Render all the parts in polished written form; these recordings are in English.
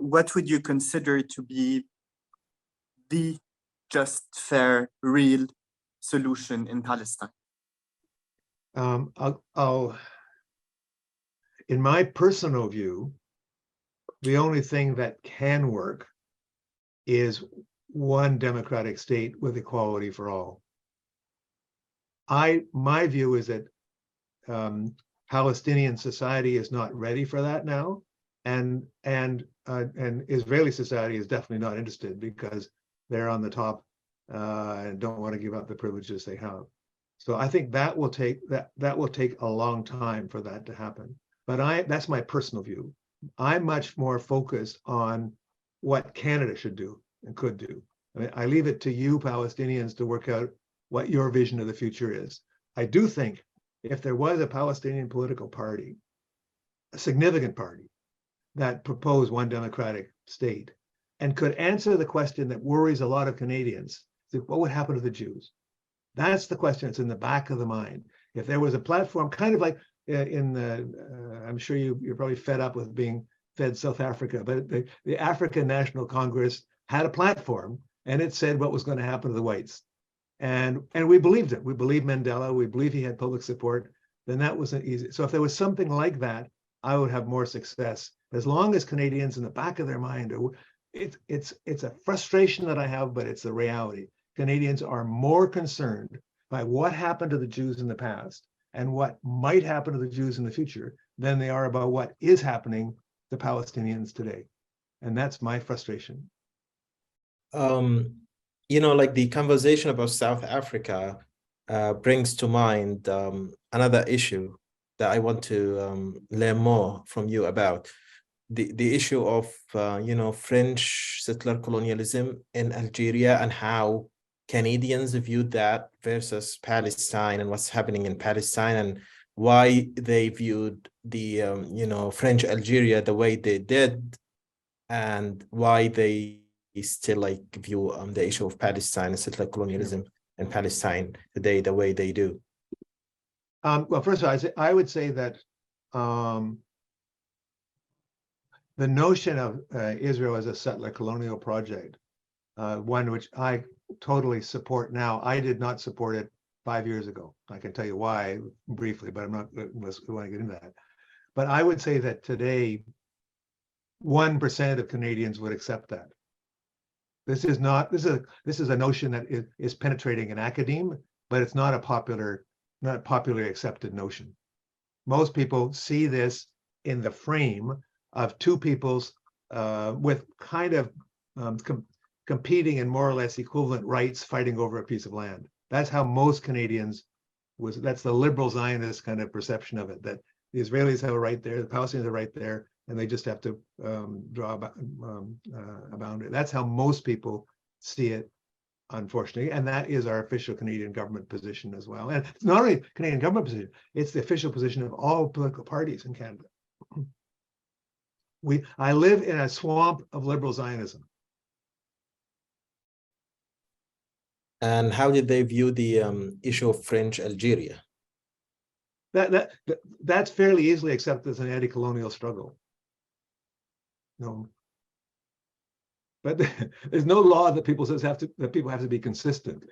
what would you consider to be the just, fair, real solution in Palestine? In my personal view, the only thing that can work is one democratic state with equality for all. My view is that Palestinian society is not ready for that now, and Israeli society is definitely not interested because they're on the top and don't want to give up the privileges they have. So I think that will take a long time for that to happen. But that's my personal view. I'm much more focused on what Canada should do and could do. I mean, I leave it to you Palestinians to work out what your vision of the future is. I do think if there was a Palestinian political party, a significant party, that proposed one democratic state and could answer the question that worries a lot of Canadians, what would happen to the Jews? That's the question that's in the back of the mind. If there was a platform, kind of like I'm sure you're probably fed up with being fed South Africa, but the African National Congress had a platform and it said what was going to happen to the whites. And we believed it. We believed Mandela. We believed he had public support. Then that wasn't easy. So if there was something like that, I would have more success. As long as Canadians in the back of their mind, it's a frustration that I have, but it's the reality. Canadians are more concerned by what happened to the Jews in the past and what might happen to the Jews in the future than they are about what is happening to Palestinians today. And that's my frustration. Like the conversation about South Africa brings to mind another issue that I want to learn more from you about. The issue of, French settler colonialism in Algeria and how Canadians viewed that versus Palestine and what's happening in Palestine and why they viewed the, French Algeria the way they did and why they still view the issue of Palestine and settler colonialism in Palestine today the way they do. Well, first of all, I would say that the notion of Israel as a settler colonial project, one which I totally support now. I did not support it 5 years ago. I can tell you why briefly, but I'm not, unless we want to get into that. But I would say that today, 1% of Canadians would accept that. This is a notion that is penetrating in academia, but it's not popularly accepted notion. Most people see this in the frame of two peoples with kind of competing and more or less equivalent rights fighting over a piece of land. That's how most Canadians that's the liberal Zionist kind of perception of it, that the Israelis have a right there, the Palestinians have a right there, and they just have to draw a boundary. That's how most people see it, unfortunately, and that is our official Canadian government position as well. And it's not only Canadian government position, it's the official position of all political parties in Canada. I live in a swamp of liberal Zionism. And how did they view the issue of French Algeria? That's fairly easily accepted as an anti-colonial struggle. No, but there's no law that people have to be consistent.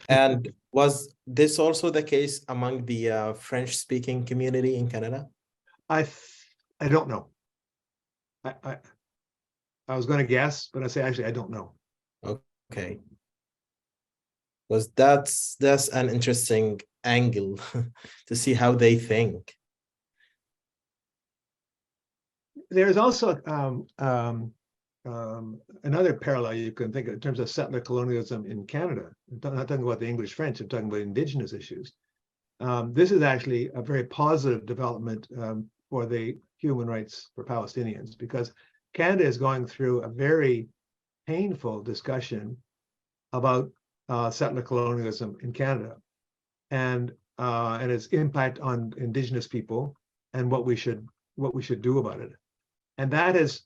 And was this also the case among the French-speaking community in Canada? I don't know. I was going to guess, but I say actually I don't know. Okay. Because that's an interesting angle to see how they think. There's also another parallel you can think of in terms of settler colonialism in Canada. I'm not talking about the English-French, I'm talking about Indigenous issues. This is actually a very positive development for the human rights for Palestinians, because Canada is going through a very painful discussion about settler colonialism in Canada and its impact on Indigenous people and what we should do about it. And that is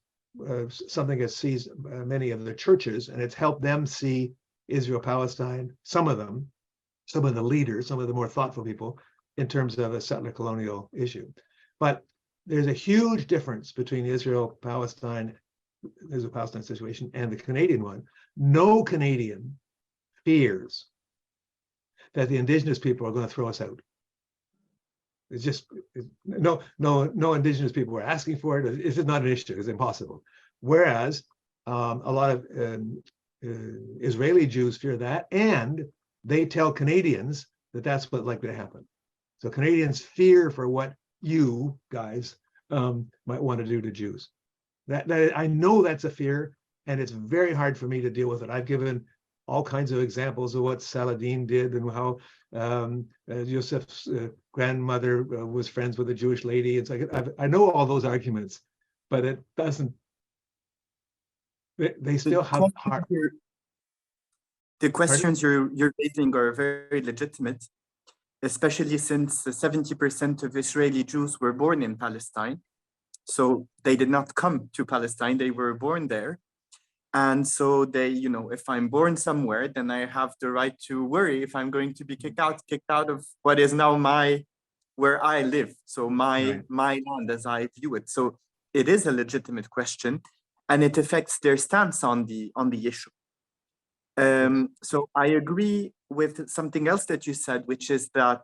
something that sees many of the churches, and it's helped them see Israel-Palestine, some of the leaders, some of the more thoughtful people, in terms of a settler colonial issue. But there's a huge difference between the Israel-Palestine situation and the Canadian one. No Canadian fears that the Indigenous people are going to throw us out. It's just no Indigenous people were asking for it. It's just not an issue. It's impossible. Whereas a lot of Israeli Jews fear that, and they tell Canadians that that's what's likely to happen. So Canadians fear for what you guys might want to do to Jews. That I know that's a fear, and it's very hard for me to deal with it. I've given all kinds of examples of what Saladin did and how Yosef's grandmother was friends with a Jewish lady. It's like I know all those arguments, but it doesn't. They still have heart. The questions you're raising are very legitimate, especially since 70% of Israeli Jews were born in Palestine. So they did not come to Palestine, they were born there. And so they, if I'm born somewhere, then I have the right to worry if I'm going to be kicked out of what is now where I live. So my land as I view it. So it is a legitimate question, and it affects their stance on the issue. So I agree with something else that you said, which is that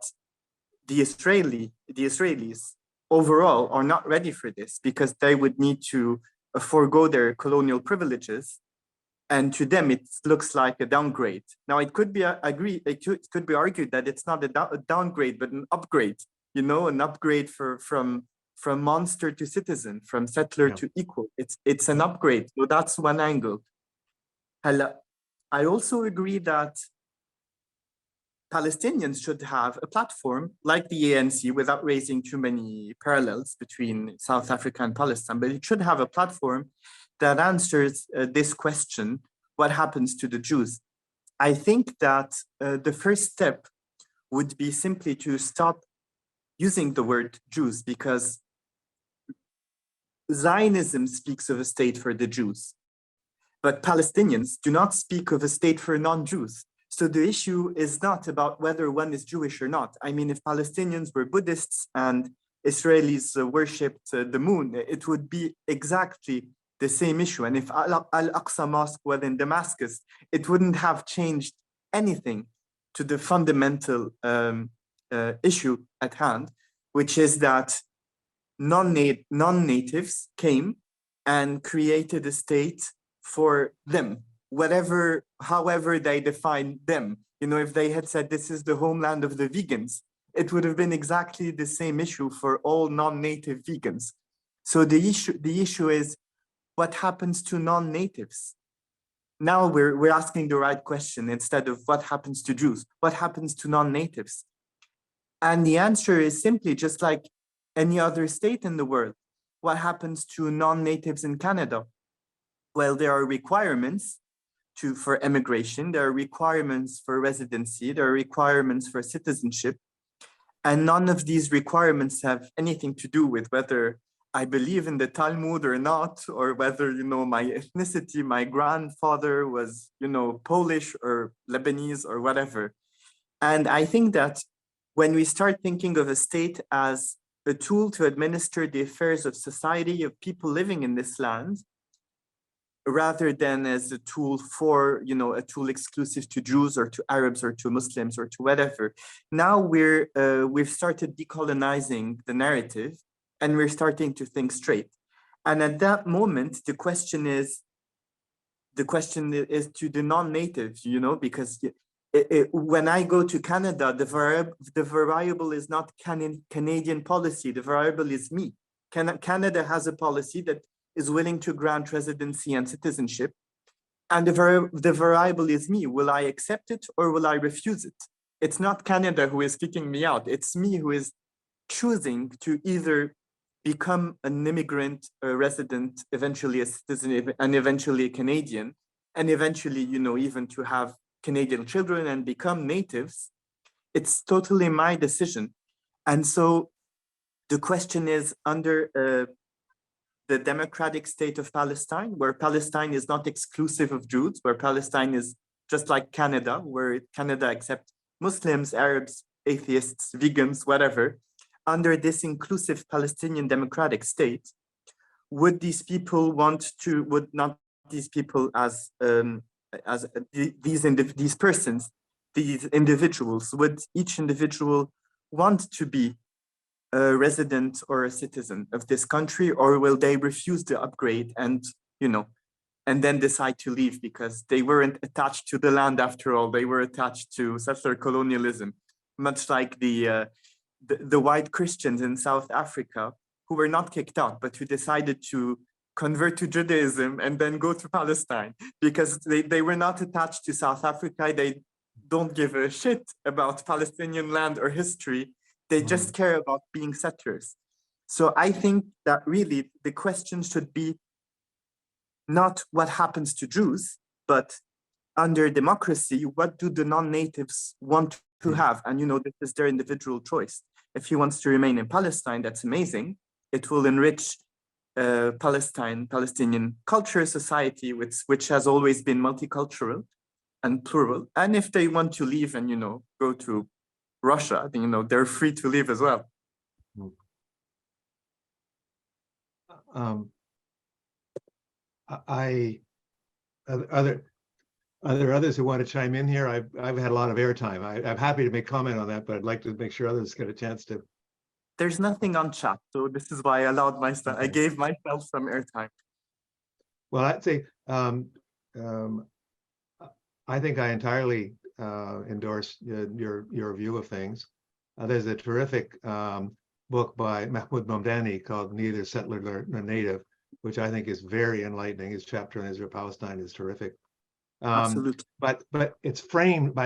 the Israelis overall are not ready for this because they would need to forego their colonial privileges, and to them it looks like a downgrade. Now it could be it could be argued that it's not a downgrade but an upgrade. An upgrade from monster to citizen, from settler to equal. It's an upgrade. So that's one angle. I also agree that Palestinians should have a platform like the ANC without raising too many parallels between South Africa and Palestine, but it should have a platform that answers this question, what happens to the Jews? I think that the first step would be simply to stop using the word Jews, because Zionism speaks of a state for the Jews, but Palestinians do not speak of a state for non-Jews. So the issue is not about whether one is Jewish or not. I mean, if Palestinians were Buddhists and Israelis worshipped the moon, it would be exactly the same issue. And if Al-Aqsa Mosque was in Damascus, it wouldn't have changed anything to the fundamental issue at hand, which is that non-natives came and created a state for them, however they define them. If they had said this is the homeland of the vegans, it would have been exactly the same issue for all non-native vegans. So the issue is what happens to non-natives? Now we're asking the right question instead of what happens to Jews, what happens to non-natives? And the answer is simply just like any other state in the world. What happens to non-natives in Canada? Well, there are requirements for immigration, there are requirements for residency, there are requirements for citizenship, and none of these requirements have anything to do with whether I believe in the Talmud or not, or whether, my ethnicity, my grandfather was, Polish or Lebanese or whatever. And I think that when we start thinking of a state as a tool to administer the affairs of society, of people living in this land, rather than as a tool for, a tool exclusive to Jews or to Arabs or to Muslims or to whatever. Now we've started decolonizing the narrative, and we're starting to think straight. And at that moment, the question is to the non-natives, because when I go to Canada, the variable is not Canadian policy, the variable is me. Canada has a policy that is willing to grant residency and citizenship, and the variable is me. Will I accept it or will I refuse it? It's not Canada who is kicking me out. It's me who is choosing to either become an immigrant, a resident, eventually a citizen, and eventually a Canadian, and eventually, even to have Canadian children and become natives. It's totally my decision. And so the question is, under the democratic state of Palestine, where Palestine is not exclusive of Jews, where Palestine is just like Canada, where Canada accepts Muslims, Arabs, atheists, vegans, whatever. under this inclusive Palestinian democratic state, would these people would not these people these persons, these individuals, would each individual want to be a resident or a citizen of this country, or will they refuse the upgrade and, and then decide to leave because they weren't attached to the land after all? They were attached to settler colonialism, much like the white Christians in South Africa who were not kicked out, but who decided to convert to Judaism and then go to Palestine because they were not attached to South Africa. They don't give a shit about Palestinian land or history. They just care about being settlers. So I think that really the question should be not what happens to Jews, but under democracy, what do the non-natives want to have? And, this is their individual choice. If he wants to remain in Palestine, that's amazing. It will enrich Palestinian culture, society, which has always been multicultural and plural. And if they want to leave and, go to Russia, then, they're free to leave as well. Are there others who want to chime in here? I've had a lot of airtime. I'm happy to make comment on that, but I'd like to make sure others get a chance to. There's nothing on chat, so this is why I allowed myself. I gave myself some airtime. Well, I'd say I think I entirely endorse your view of things. There's a terrific book by Mahmoud Mamdani called "Neither Settler Nor Native," which I think is very enlightening. His chapter on Israel-Palestine is terrific. Absolutely. But it's framed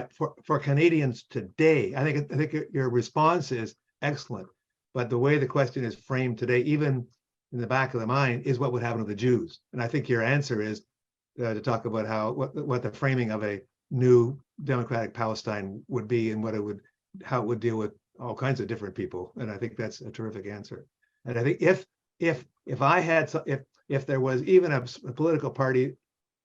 for Canadians today. I think your response is excellent. But the way the question is framed today, even in the back of the mind, is what would happen to the Jews. And I think your answer is to talk about what the framing of a new democratic Palestine would be and how it would deal with all kinds of different people. And I think that's a terrific answer. And I think if there was even a political party,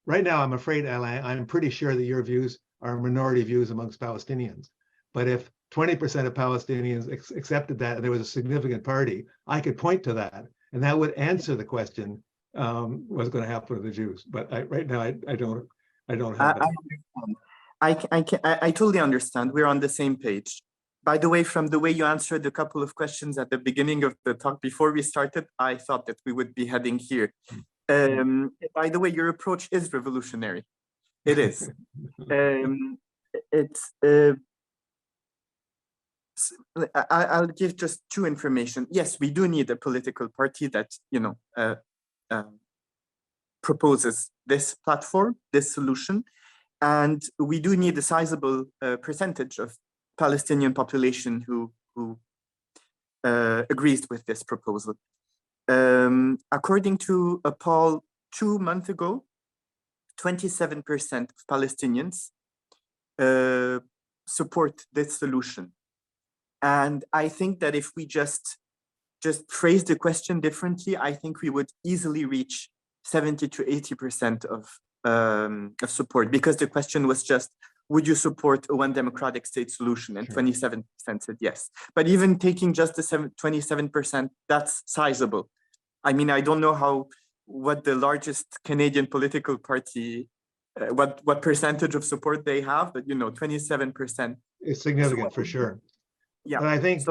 right now, I'm afraid, Alain, I'm pretty sure that your views are minority views amongst Palestinians. But if 20% of Palestinians accepted that and there was a significant party, I could point to that, and that would answer the question, what's going to happen to the Jews. But right now, I don't have that. I totally understand. We're on the same page. By the way, from the way you answered a couple of questions at the beginning of the talk before we started, I thought that we would be heading here. By the way, your approach is revolutionary. It is. I'll give just two information. Yes, we do need a political party that proposes this platform, this solution, and we do need a sizable percentage of Palestinian population who agrees with this proposal. According to a poll 2 months ago, 27% of Palestinians support this solution. And I think that if we just phrase the question differently, I think we would easily reach 70 to 80% of support, because the question was just, would you support a one democratic state solution? And 27% said yes. But even taking just the 27%, that's sizable. I mean, I don't know what the largest Canadian political party, what percentage of support they have, but 27%. It's significant for sure. Yeah. But I think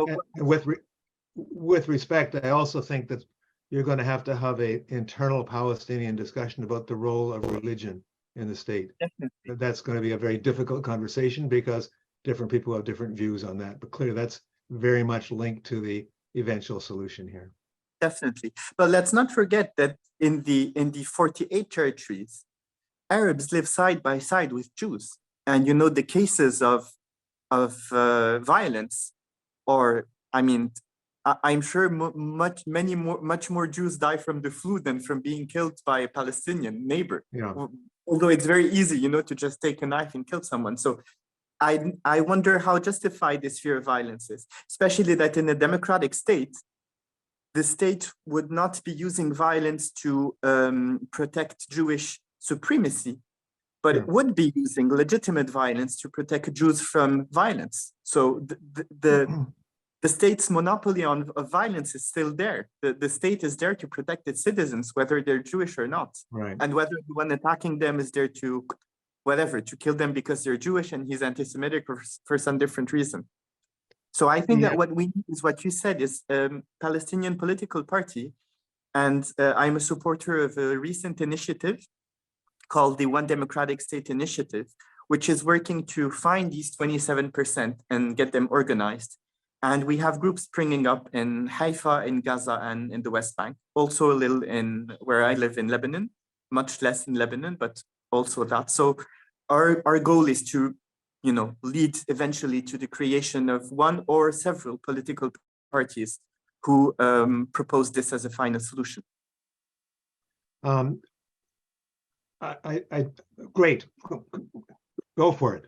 with respect, I also think that you're going to have an internal Palestinian discussion about the role of religion in the state. Definitely. That's going to be a very difficult conversation because different people have different views on that. But clearly, that's very much linked to the eventual solution here. Definitely. But let's not forget that in the 48 territories, Arabs live side by side with Jews. And the cases of violence, or I mean, I'm sure much more Jews die from the flu than from being killed by a Palestinian neighbor. Yeah. Although it's very easy, to just take a knife and kill someone. So I wonder how justified this fear of violence is, especially that in a democratic state, the state would not be using violence to protect Jewish supremacy, but it would be using legitimate violence to protect Jews from violence. So the state's monopoly of violence is still there. The state is there to protect its citizens, whether they're Jewish or not. Right. And whether the one attacking them is there to, whatever, to kill them because they're Jewish and he's anti-Semitic or for some different reason. So I think that what we need is what you said is Palestinian political party. And I'm a supporter of a recent initiative called the One Democratic State Initiative, which is working to find these 27% and get them organized. And we have groups springing up in Haifa, in Gaza, and in the West Bank. Also a little in where I live in Lebanon, much less in Lebanon, but also that. So our goal is to, lead eventually to the creation of one or several political parties who propose this as a final solution. Great. Go for it.